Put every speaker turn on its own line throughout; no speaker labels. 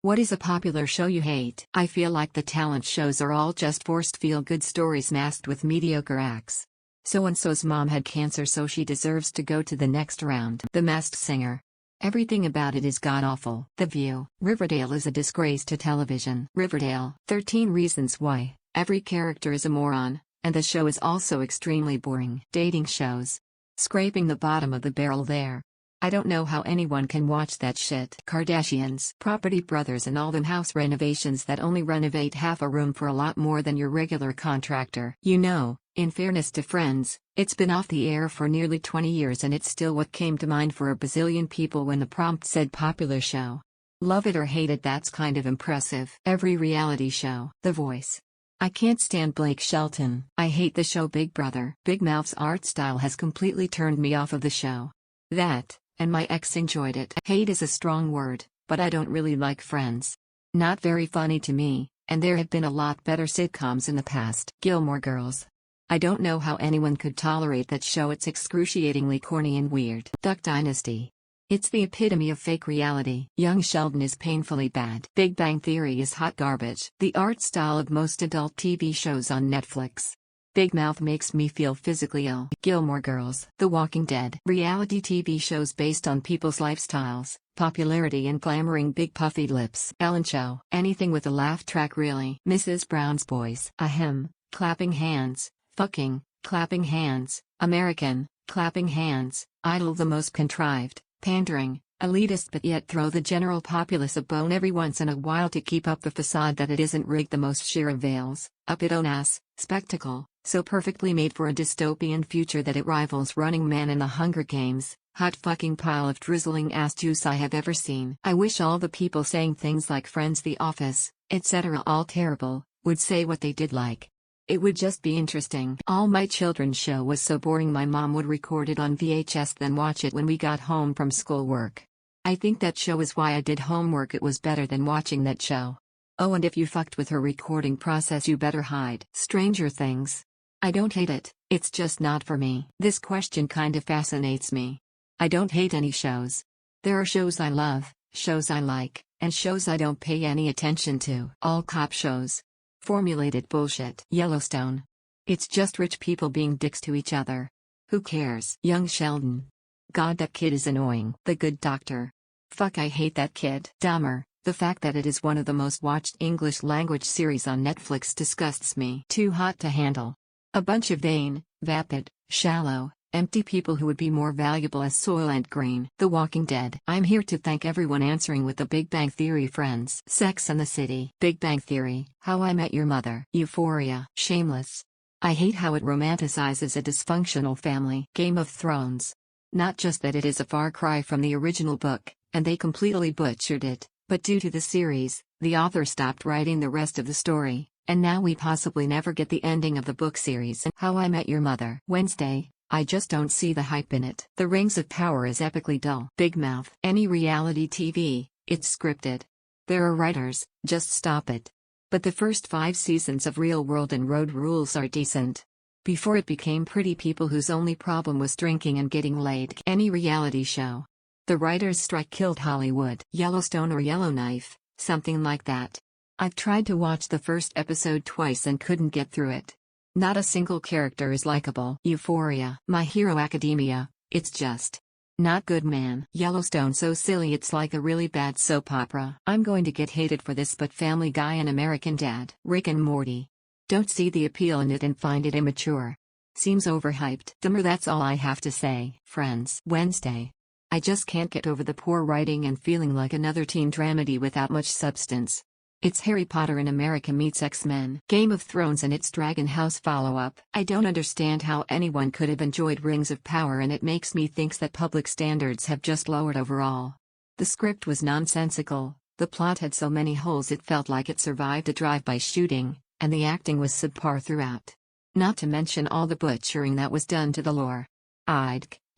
What is a popular show you hate? I feel like the talent shows are all just forced feel-good stories masked with mediocre acts. So-and-so's mom had cancer, so she deserves to go to the next round. The Masked Singer. Everything about it is god-awful. The View. Riverdale is a disgrace to television. Riverdale. 13 Reasons Why. Every character is a moron, and the show is also extremely boring. Dating shows. Scraping the bottom of the barrel there. I don't know how anyone can watch that shit. Kardashians. Property Brothers and all them house renovations that only renovate half a room for a lot more than your regular contractor. You know, in fairness to Friends, it's been off the air for nearly 20 years and it's still what came to mind for a bazillion people when the prompt said popular show. Love it or hate it, that's kind of impressive. Every reality show. The Voice. I can't stand Blake Shelton. I hate the show Big Brother. Big Mouth's art style has completely turned me off of the show. That, and my ex enjoyed it. Hate is a strong word, but I don't really like Friends. Not very funny to me, and there have been a lot better sitcoms in the past. Gilmore Girls. I don't know how anyone could tolerate that show, it's excruciatingly corny and weird. Duck Dynasty. It's the epitome of fake reality. Young Sheldon is painfully bad. Big Bang Theory is hot garbage. The art style of most adult TV shows on Netflix. Big Mouth makes me feel physically ill. Gilmore Girls. The Walking Dead. Reality TV shows based on people's lifestyles, popularity and glamoring big puffy lips. Ellen Show. Anything with a laugh track really. Mrs. Brown's Boys. Ahem. Clapping hands. Fucking. Clapping hands. American. Clapping hands. Idol, the most contrived, pandering, elitist but yet throw the general populace a bone every once in a while to keep up the facade that it isn't rigged, the most sheer of veils, up it own ass, spectacle, so perfectly made for a dystopian future that it rivals Running Man and the Hunger Games, hot fucking pile of drizzling ass juice I have ever seen. I wish all the people saying things like Friends, The Office, etc. all terrible, would say what they did like. It would just be interesting. All My Children's show was so boring my mom would record it on VHS then watch it when we got home from schoolwork. I think that show is why I did homework, it was better than watching that show. Oh, and if you fucked with her recording process you better hide. Stranger Things. I don't hate it, it's just not for me. This question kind of fascinates me. I don't hate any shows. There are shows I love, shows I like, and shows I don't pay any attention to. All cop shows. Formulated bullshit. Yellowstone. It's just rich people being dicks to each other. Who cares? Young Sheldon. God, that kid is annoying. The Good Doctor. Fuck, I hate that kid. Dahmer. The fact that it is one of the most watched English language series on Netflix disgusts me. Too Hot to Handle. A bunch of vain, vapid, shallow, empty people who would be more valuable as Soylent Green. The Walking Dead. I'm here to thank everyone answering with the Big Bang Theory. Friends. Sex and the City. Big Bang Theory. How I Met Your Mother. Euphoria. Shameless. I hate how it romanticizes a dysfunctional family. Game of Thrones. Not just that it is a far cry from the original book, and they completely butchered it, but due to the series, the author stopped writing the rest of the story, and now we possibly never get the ending of the book series. How I Met Your Mother. Wednesday. I just don't see the hype in it. The Rings of Power is epically dull. Big Mouth. Any reality TV, it's scripted. There are writers, just stop it. But the first 5 seasons of Real World and Road Rules are decent. Before it became pretty people whose only problem was drinking and getting laid. Any reality show. The writers' strike killed Hollywood. Yellowstone or Yellowknife, something like that. I've tried to watch the first episode twice and couldn't get through it. Not a single character is likable. Euphoria. My Hero Academia, it's just not good, man. Yellowstone, so silly it's like a really bad soap opera. I'm going to get hated for this, but Family Guy and American Dad. Rick and Morty. Don't see the appeal in it and find it immature. Seems overhyped. Dumber, that's all I have to say. Friends. Wednesday. I just can't get over the poor writing and feeling like another teen dramedy without much substance. It's Harry Potter and America meets X-Men. Game of Thrones and its Dragon House follow-up. I don't understand how anyone could have enjoyed Rings of Power, and it makes me think that public standards have just lowered overall. The script was nonsensical, the plot had so many holes it felt like it survived a drive-by shooting, and the acting was subpar throughout. Not to mention all the butchering that was done to the lore.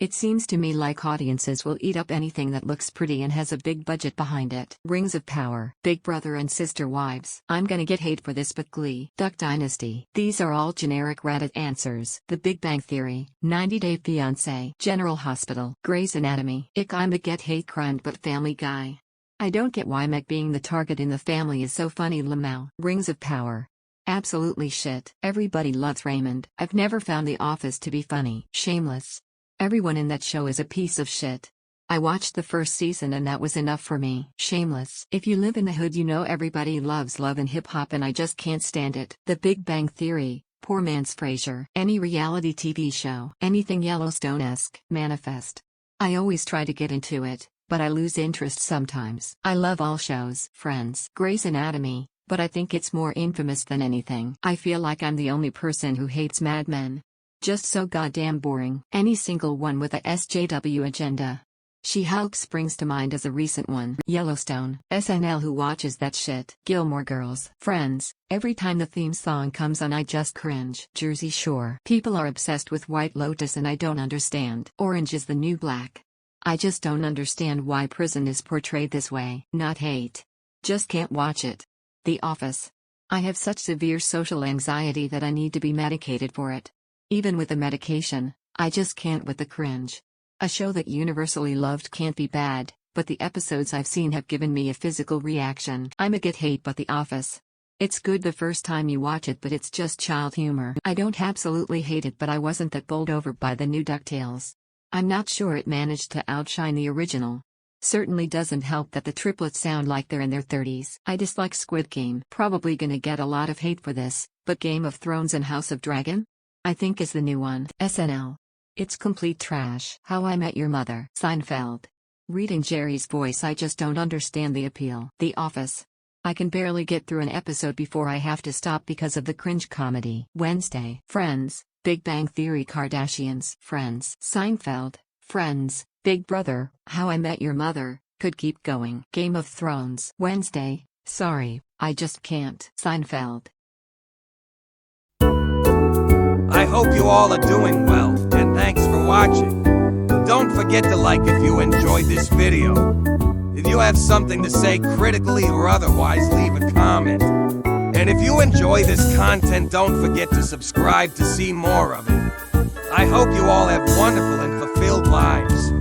It seems to me like audiences will eat up anything that looks pretty and has a big budget behind it. Rings of Power. Big Brother and Sister Wives. I'm gonna get hate for this, but Glee. Duck Dynasty. These are all generic Reddit answers. The Big Bang Theory. 90 Day Fiancé. General Hospital. Grey's Anatomy. I'm a get hate crimed, but Family Guy. I don't get why Meg being the target in the family is so funny. Lamau. Rings of Power. Absolutely shit. Everybody loves Raymond. I've never found The Office to be funny. Shameless. Everyone in that show is a piece of shit. I watched the first season and that was enough for me. Shameless. If you live in the hood, you know everybody loves Love and Hip Hop and I just can't stand it. The Big Bang Theory. Poor man's Frasier. Any reality TV show. Anything Yellowstone-esque. Manifest. I always try to get into it, but I lose interest sometimes. I love all shows. Friends. Grey's Anatomy, but I think it's more infamous than anything. I feel like I'm the only person who hates Mad Men. Just so goddamn boring. Any single one with a SJW agenda. She-Hulk springs to mind as a recent one. Yellowstone. SNL. Who watches that shit? Gilmore Girls. Friends. Every time the theme song comes on I just cringe. Jersey Shore. People are obsessed with White Lotus and I don't understand. Orange is the New Black. I just don't understand why prison is portrayed this way. Not hate. Just can't watch it. The Office. I have such severe social anxiety that I need to be medicated for it. Even with the medication, I just can't with the cringe. A show that universally loved can't be bad, but the episodes I've seen have given me a physical reaction. I'm a get hate but The Office. It's good the first time you watch it but it's just child humor. I don't absolutely hate it but I wasn't that bowled over by the new DuckTales. I'm not sure it managed to outshine the original. Certainly doesn't help that the triplets sound like they're in their 30s. I dislike Squid Game. Probably gonna get a lot of hate for this, but Game of Thrones and House of Dragon? I think is the new one. SNL. It's complete trash. How I Met Your Mother. Seinfeld. Reading Jerry's voice I just don't understand the appeal. The Office. I can barely get through an episode before I have to stop because of the cringe comedy. Wednesday. Friends. Big Bang Theory. Kardashians. Friends. Seinfeld. Friends. Big Brother. How I Met Your Mother. Could keep going. Game of Thrones. Wednesday. Sorry, I just can't. Seinfeld.
I hope you all are doing well, and thanks for watching. Don't forget to like if you enjoyed this video. If you have something to say critically or otherwise, leave a comment. And if you enjoy this content, don't forget to subscribe to see more of it. I hope you all have wonderful and fulfilled lives.